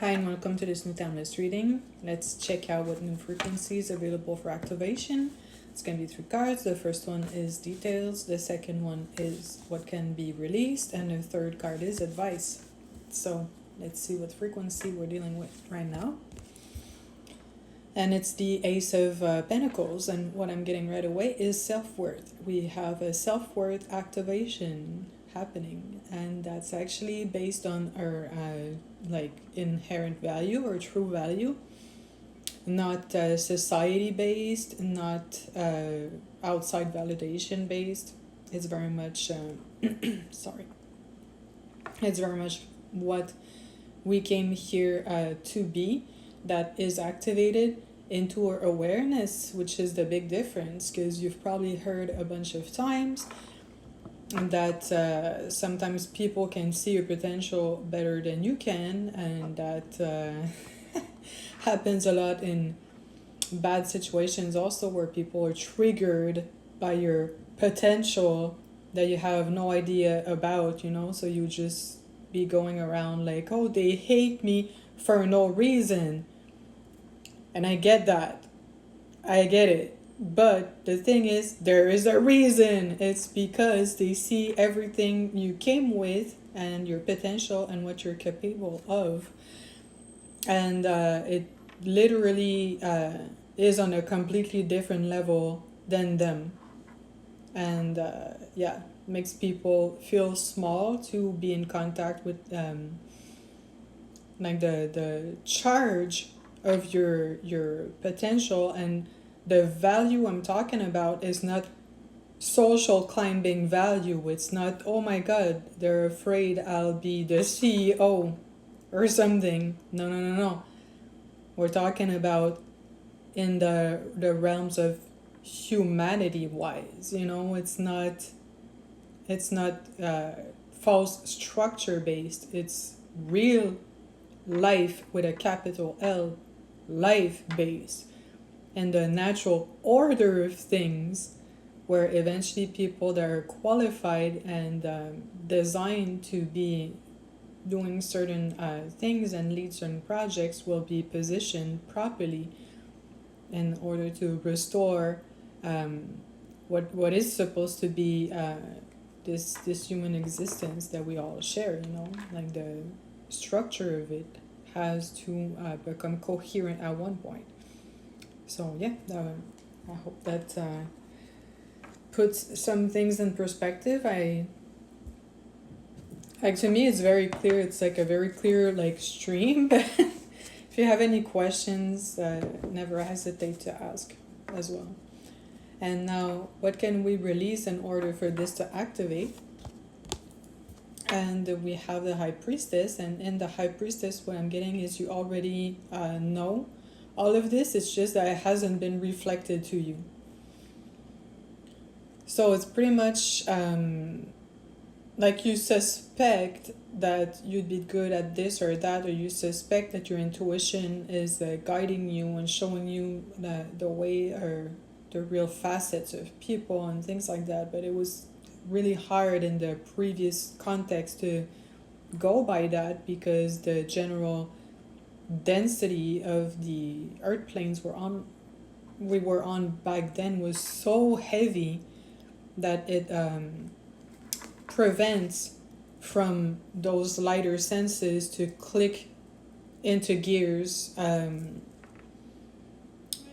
Hi and welcome to this new timeless reading. Let's check out what new frequencies available for activation. It's going to be 3 cards. The first one is details, the second one is what can be released, and the third card is advice. So let's see what frequency we're dealing with right now. And it's the Ace of Pentacles, and what I'm getting right away is self-worth. We have a self-worth activation happening, and that's actually based on our inherent value or true value, not society based, not outside validation based. It's very much sorry, it's very much what we came here to be, that is activated into our awareness, which is the big difference, because you've probably heard a bunch of times that sometimes people can see your potential better than you can, and that happens a lot in bad situations also, where people are triggered by your potential that you have no idea about, so you just be going around like, oh, they hate me for no reason. And I get that. I get it. But the thing is, there is a reason. It's because they see everything you came with and your potential and what you're capable of. And it literally is on a completely different level than them. And makes people feel small to be in contact with the charge of your potential. And the value I'm talking about is not social climbing value. It's not, oh my god, they're afraid I'll be the CEO or something. No. We're talking about in the realms of humanity wise, it's not false structure based. It's real life with a capital L, life based, and the natural order of things, where eventually people that are qualified and designed to be doing certain things and lead certain projects will be positioned properly in order to restore what is supposed to be this human existence that we all share. Like the structure of it has to become coherent at one point. So I hope that puts some things in perspective. To me, it's very clear. It's like a very clear stream. But if you have any questions, never hesitate to ask as well. And now, what can we release in order for this to activate? And we have the High Priestess, and in the High Priestess, what I'm getting is you already know all of this. It's just that it hasn't been reflected to you. So it's pretty much like you suspect that you'd be good at this or that, or you suspect that your intuition is guiding you and showing you the way or the real facets of people and things like that. But it was really hard in the previous context to go by that, because the general density of the earth planes we were on back then was so heavy that it prevents from those lighter senses to click into gears on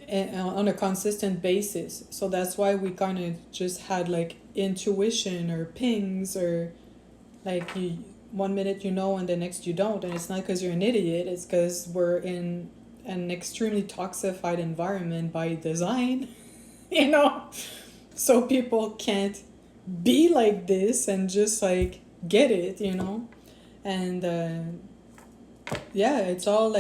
a consistent basis. So that's why we kind of just had intuition or pings, or you 1 minute and the next you don't. And it's not because you're an idiot, it's because we're in an extremely toxified environment by design. So people can't be like this and just get it. And it's all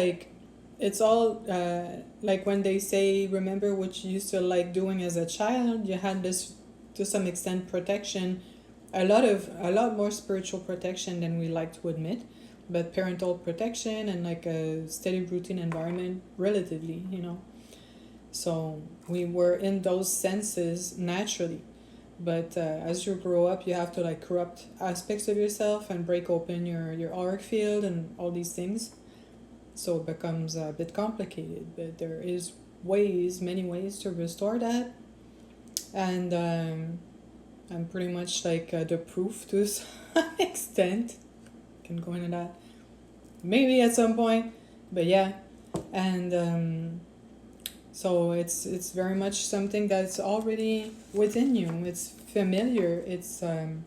when they say, remember what you used to like doing as a child. You had this to some extent protection, a lot more spiritual protection than we like to admit, but parental protection and a steady routine environment relatively. So we were in those senses naturally. But as you grow up, you have to corrupt aspects of yourself and break open your auric field and all these things. So it becomes a bit complicated, but there is ways, many ways to restore that. And I'm pretty much like the proof to some extent. Can go into that maybe at some point, but yeah. And so it's very much something that's already within you. It's familiar. It's kind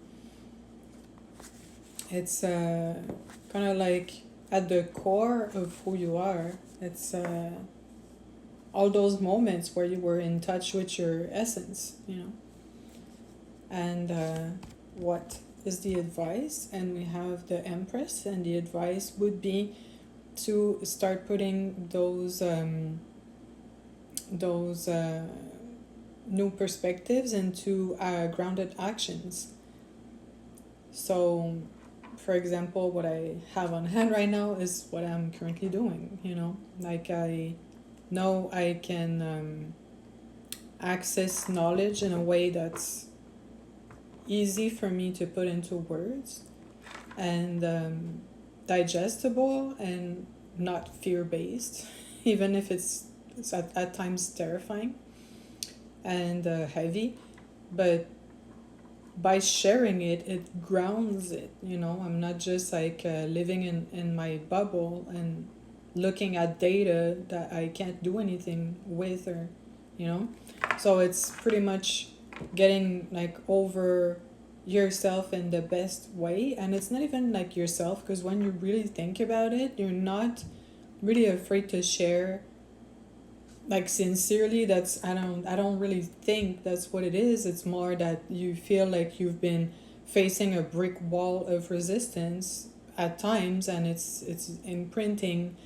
of like at the core of who you are. It's all those moments where you were in touch with your essence, you know. And what is the advice? And we have the Empress, and the advice would be to start putting those new perspectives into grounded actions. So, for example, what I have on hand right now is what I'm currently doing, you know. Like, I know I can access knowledge in a way that's easy for me to put into words, and digestible, and not fear-based, even if it's at times terrifying and heavy. But by sharing it, it grounds it, you know. I'm not just like living in my bubble and looking at data that I can't do anything with, or, you know. So it's pretty much getting like over yourself in the best way. And it's not even like yourself, because when you really think about it, you're not really afraid to share like sincerely. That's I don't really think that's what it is. It's more that you feel like you've been facing a brick wall of resistance at times, and it's imprinting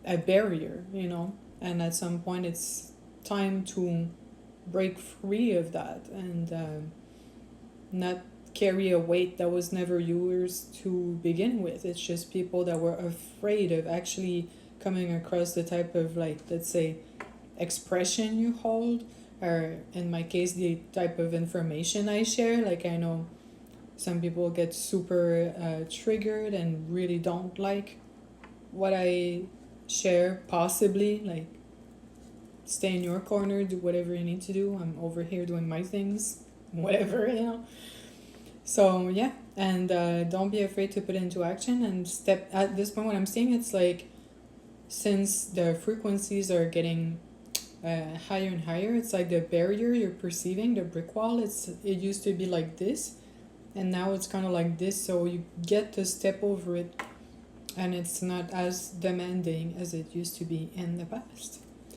a barrier, you know. And at some point it's time to break free of that, and not carry a weight that was never yours to begin with. It's just people that were afraid of actually coming across the type of, like, let's say, expression you hold, or in my case, the type of information I share. Like, I know some people get super triggered and really don't like what I share, possibly. Like, stay in your corner, do whatever you need to do. I'm over here doing my things, whatever, you know. So, yeah, and don't be afraid to put it into action and step. At this point, what I'm saying, it's like, since the frequencies are getting higher and higher, it's like the barrier you're perceiving, the brick wall, it used to be like this, and now it's kind of like this. So you get to step over it, and it's not as demanding as it used to be in the past.